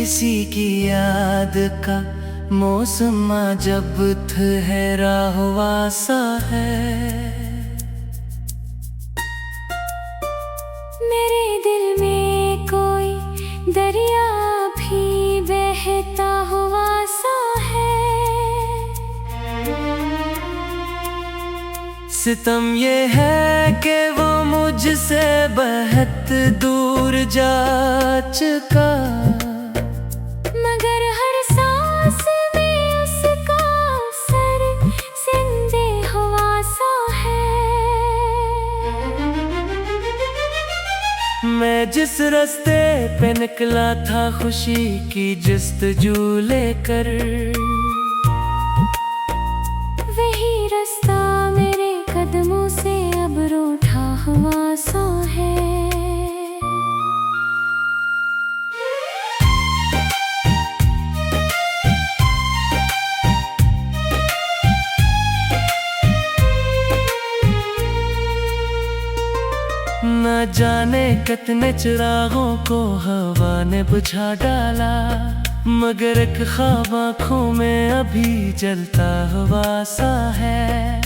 किसी की याद का मौसम जब ठहरा हुआ सा है। मेरे दिल में कोई दरिया भी बहता हुआ सा है। सितम ये है कि वो मुझसे बहुत दूर जा चुका, मगर हर सांस में उसका सर जिंदे हुआ सा है। मैं जिस रास्ते पे निकला था खुशी की जस्तजू लेकर, वही रास्ता मेरे कदमों से अब रूठा हुआ सा है। न जाने कितने चिरागों को हवा ने बुझा डाला, मगर एक ख्वाब आँखों में अभी जलता हुआ सा है।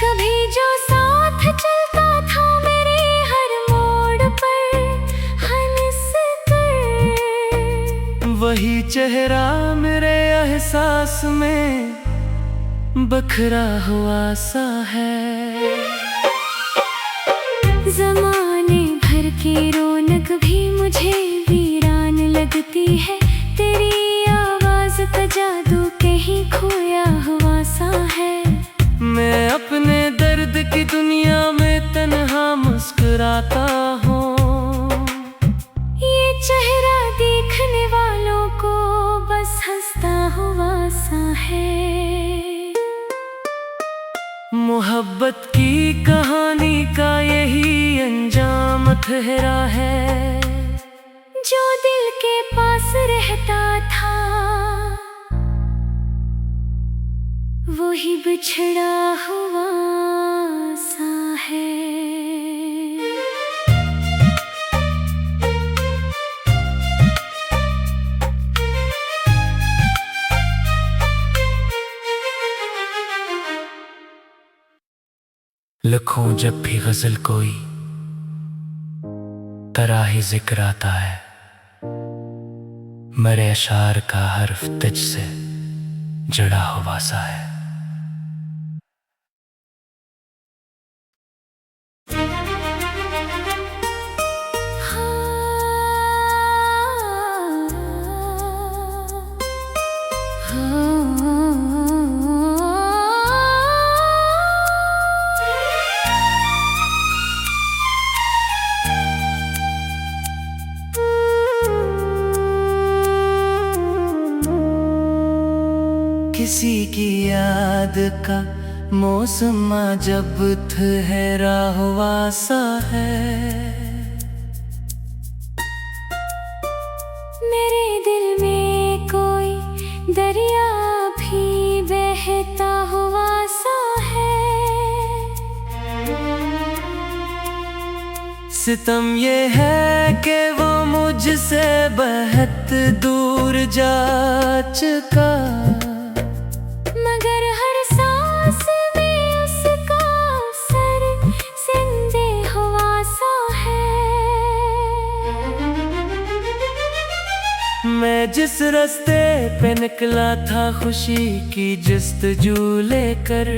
कभी जो साथ चलता था मेरे हर मोड़ पर हंस कर, वही चेहरा मेरे एहसास में बखरा हुआ सा है। ज़माने भर की रौनक भी मुझे वीरान लगती है। तेरी आवाज़ का जादू कहीं खोया हुआ सा है। मैं अपने दर्द की दुनिया में तन्हा मुस्कुराता हूँ, ये चेहरा देखने वालों को बस हंसता हुआ सा है। मोहब्बत की कहानी का यही अंजाम ठहरा है। जो दिल के पास रहता था वही बिछड़ा हुआ सा है। लिखूं जब भी गजल कोई तरह ही जिक्र आता है, मेरे अशार का हर्फ तुझ से जुड़ा हुआ सा है। किसी की याद का मौसम जब ठहरा हुआ सा है। मेरे दिल में कोई दरिया भी बहता हुआ सा है। सितम ये है कि वो मुझसे बहुत दूर जा चुका, मगर हर सांस में उसका सर जिंदे हुआ सा है। मैं जिस रास्ते पे निकला था खुशी की जस्तजू लेकर,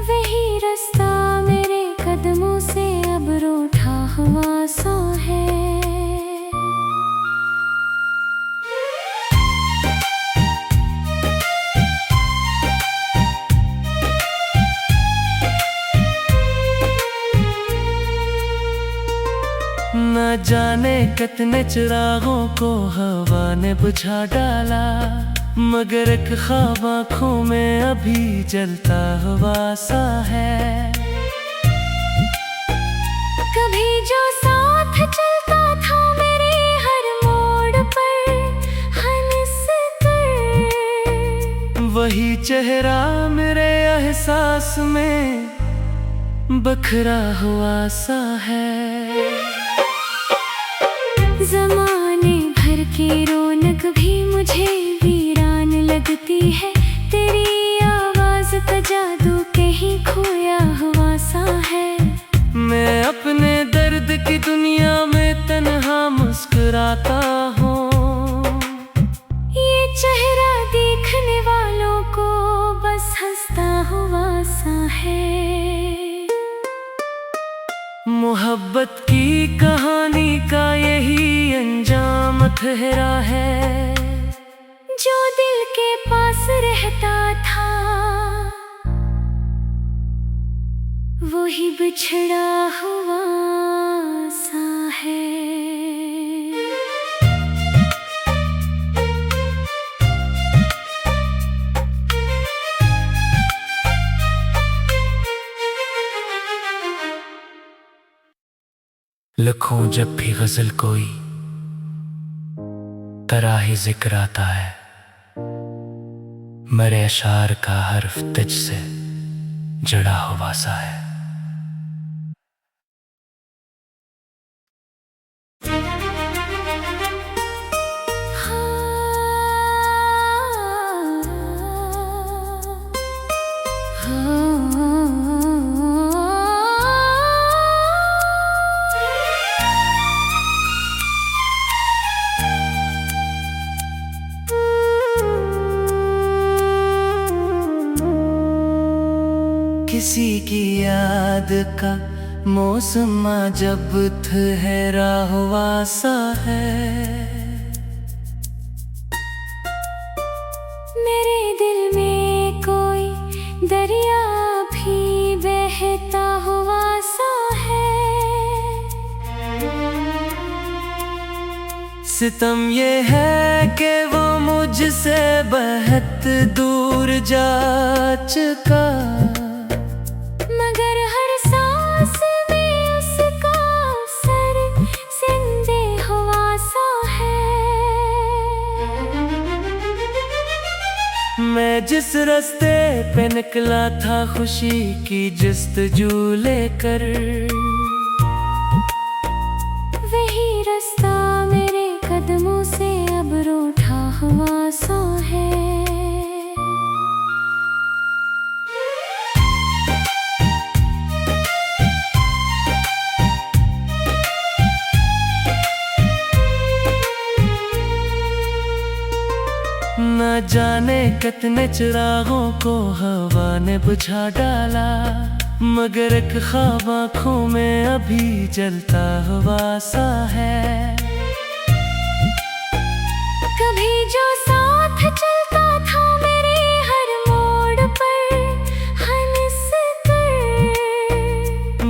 वही रास्ता मेरे कदमों से अब रूठा हुआ सा है। न जाने कितने चिरागों को हवा ने बुझा डाला, मगर एक ख्वाब आँखों में अभी जलता हुआ सा है। कभी जो साथ चलता था मेरे हर मोड़ पर हंस कर, वही चेहरा मेरे एहसास में बखरा हुआ सा है। की रौनक भी मुझे वीरान लगती है। तेरी आवाज का जादू कहीं खोया हुआ सा है। मैं अपने दर्द की दुनिया में तन्हा मुस्कुराता हूँ। ये चेहरा देखने वालों को बस हंसता हुआ सा है। मोहब्बत की कहानी का यही अंजाम ठहरा है। जो दिल के पास रहता था वही बिछड़ा हुआ सा है। लिखूं जब भी गजल कोई तराही जिक्र आता है। मेरे अशार का हर्फ तुझ से जड़ा हुआ सा है। किसी की याद का मौसम जब ठहरा हुआ सा है। मेरे दिल में कोई दरिया भी बहता हुआ सा है। सितम ये है कि वो मुझसे बहुत दूर जा चुका। मगर हर सांस में उसका असर जिंदे हुआ सा है। मैं जिस रास्ते पे निकला था खुशी की जस्तजू लेकर, वही रास्ता मेरे कदमों से अब रूठा हुआ सा है। न जाने कितने चिरागों को हवा ने बुझा डाला, मगर एक ख्वाब आँखों में अभी जलता हुआ सा है। कभी जो साथ चलता था मेरे हर मोड़ पर हंस कर,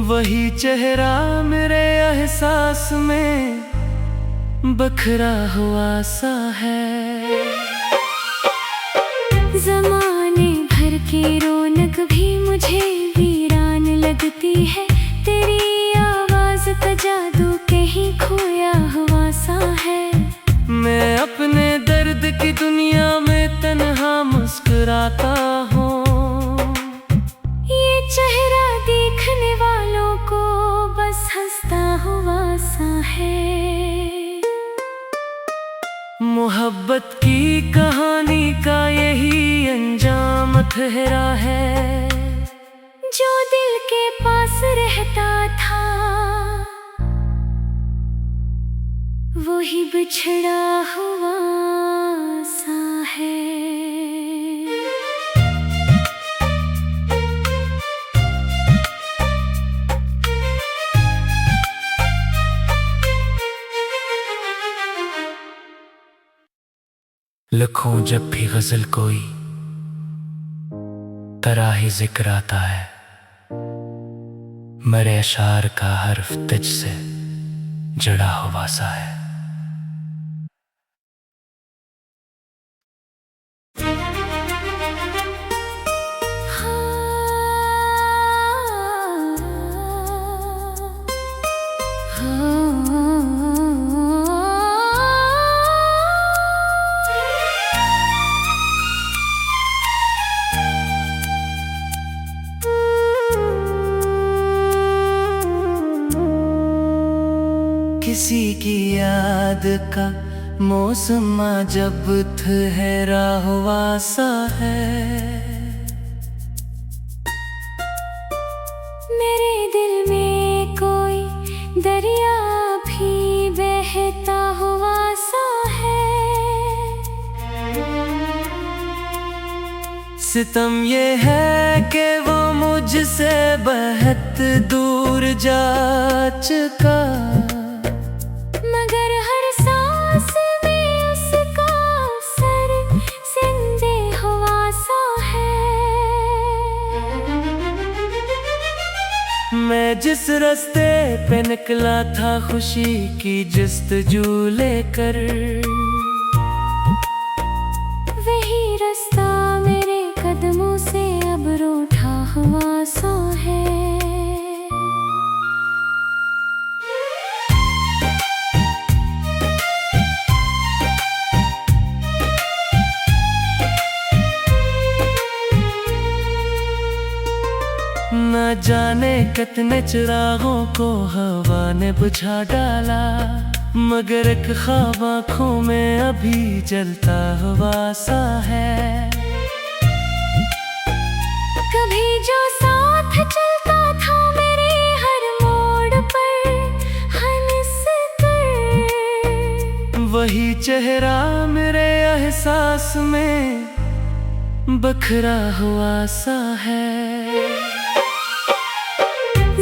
वही चेहरा मेरे एहसास में बखरा हुआ सा है। ज़माने भर की रौनक भी मुझे वीरान लगती है। तेरी आवाज का जादू कहीं खोया हुआ सा है। मैं अपने दर्द की दुनिया में तन्हा मुस्कुराता हूँ। ये चेहरा देखने वालों को बस हंसता हुआ सा है। मोहब्बत की कहानी का यही अंजाम ठहरा है। जो दिल के पास रहता था वही बिछड़ा हुआ सा है। लिखूं जब भी गजल कोई तराही जिक्र आता है। मेरे अशार का हर्फ तुझ से जड़ा हुआ सा है। किसी की याद का मौसमा जब ठहरा हुआ सा है। मेरे दिल में कोई दरिया भी बहता हुआ सा है। सितम ये है कि वो मुझसे बहुत दूर जा चुका, मगर हर सांस में उसका सर जिंदे हुआ सा है। मैं जिस रास्ते पे निकला था खुशी की जस्तजू लेकर, वही रास्ता मेरे कदमों से अब रूठा हुआ सा है। न जाने कितने चिरागों को हवा ने बुझा डाला, मगर एक ख्वाब आँखों में अभी जलता हुआ सा है। कभी जो साथ चलता था मेरे हर मोड़ पर हंस कर, वही चेहरा मेरे एहसास में बखरा हुआ सा है।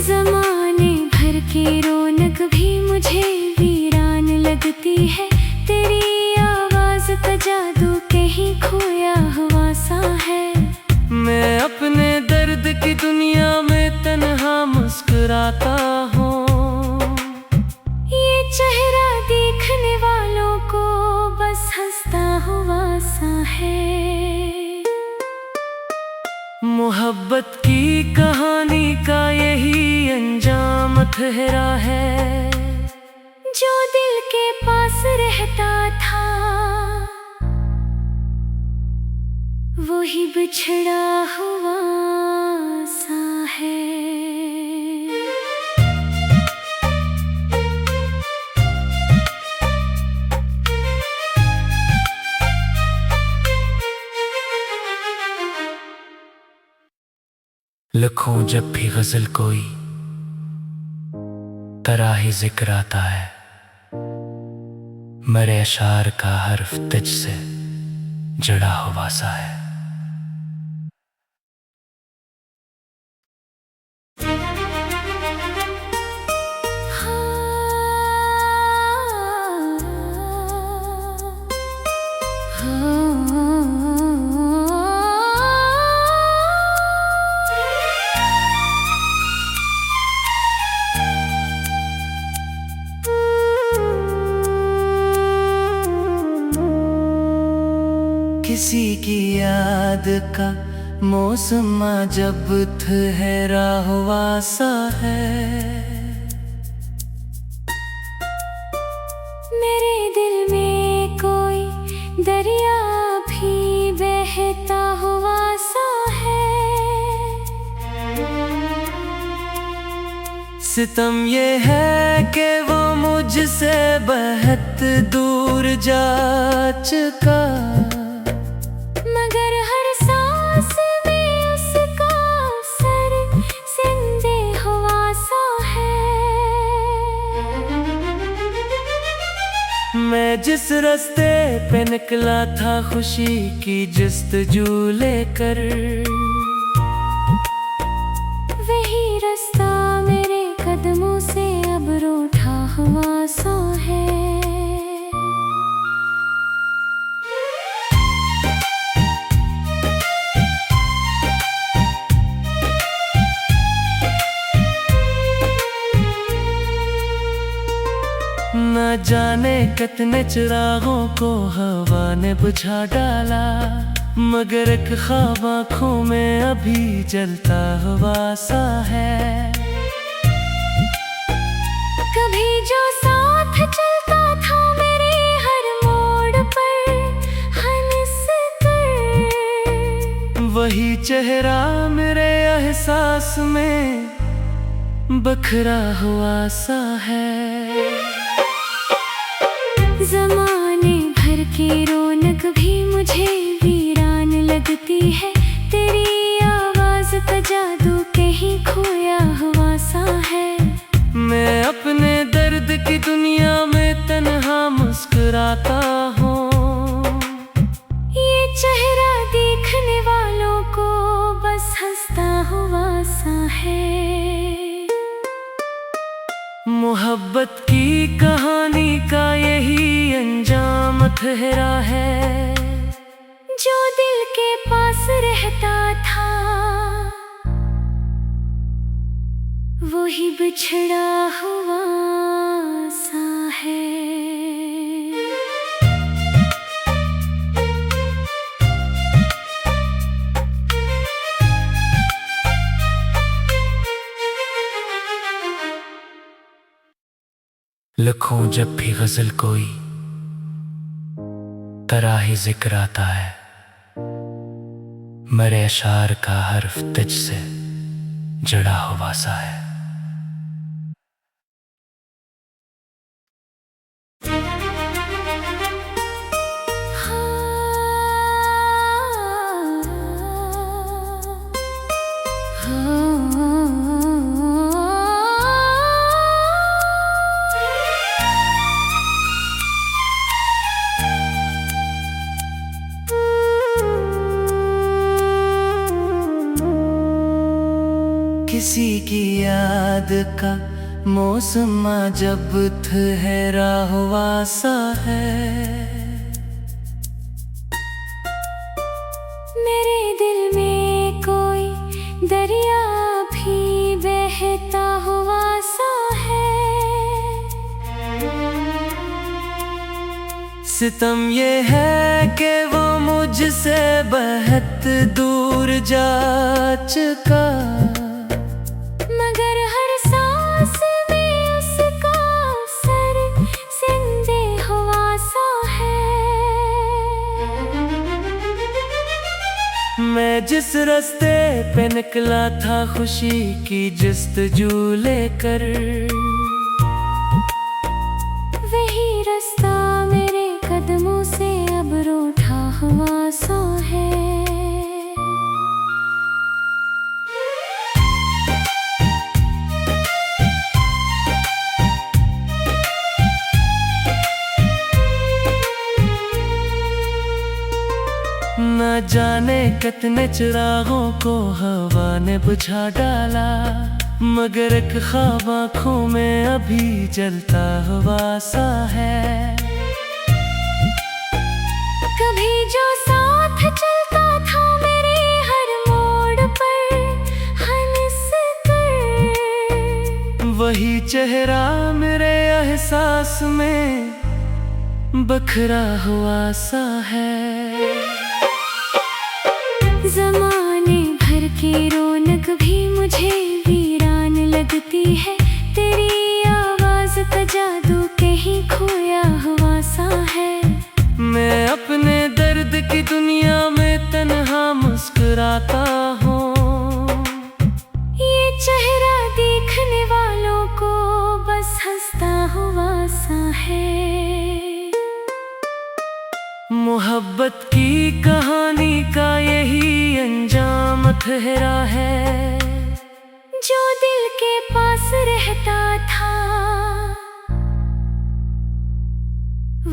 ज़माने भर की रौनक भी मुझे वीरान लगती है। तेरी आवाज़ का जादू कहीं खोया हुआ सा है। मैं अपने दर्द की दुनिया में तन्हा मुस्कुराता हूँ। ये चेहरा देखने वालों को बस हंसता हुआ सा है। मोहब्बत की कहानी का यही अंजाम ठहरा है। जो दिल के पास रहता था वही बिछड़ा हुआ सा है। लिखूं जब भी गजल कोई तरह ही जिक्र आता है। मेरे अशार का हर्फ तुझ से जड़ा हुआ सा है। किसी की याद का मौसमा जब ठहरा हुआ सा है। मेरे दिल में कोई दरिया भी बहता हुआ सा है। सितम ये है कि वो मुझसे बहुत दूर जा चुका, मगर हर सांस में उसका सर जिंदे हुआ सा है। मैं जिस रास्ते पे निकला था खुशी की जस्तजू लेकर, वही रास्ता मेरे कदमों से अब रूठा हुआ सा है। न जाने कितने चिरागों को हवा ने बुझा डाला, मगर एक ख्वाब आँखों में अभी जलता हुआ सा है। कभी जो साथ चलता था मेरे हर मोड़ पर हंस कर, वही चेहरा मेरे एहसास में बखरा हुआ सा है। ज़माने ठहरा है, जो दिल के पास रहता था वही बिछड़ा हुआ सा है। लिखूं जब भी गजल कोई तराही जिक्र आता है, मेरे अशार का हर्फ तुझ से जड़ा हुआ सा है। किसी की याद का मौसम जब ठहरा हुआ सा है, मेरे दिल में कोई दरिया भी बहता हुआ सा है। सितम ये है कि वो मुझसे बहुत दूर जा चुका, मगर हर सांस में उसका सर जिंदे हुआ सा है। मैं जिस रास्ते पे निकला था खुशी की जस्तजू लेकर, वही रास्ता मेरे कदमों से अब रूठा हुआ सा है। न जाने कितने चिरागों को हवा ने बुझा डाला, मगर एक ख्वाब आँखों में अभी जलता हुआ सा है। कभी जो साथ चलता था मेरे हर मोड़ पर हंस कर, वही चेहरा मेरे एहसास में बखरा हुआ सा है। ज़माने भर की रौनक भी मुझे वीरान लगती है, तेरी आवाज़ का जादू कहीं खोया हुआ सा है। मैं अपने दर्द की दुनिया में तन्हा मुस्कुराता हूँ, ये चेहरा देखने वालों को बस हंसता हुआ सा है। मोहब्बत की कहानी का यही अंजाम ठहरा है, जो दिल के पास रहता था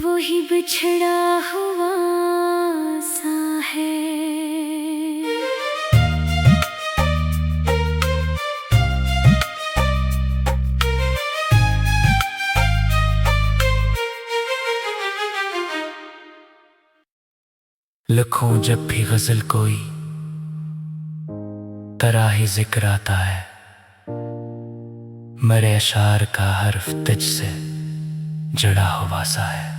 वही बिछड़ा हुआ सा है। लिखूं जब भी गजल कोई तराही जिक्र आता है, मेरे अशार का हर्फ तुझ से जड़ा हुआ सा है।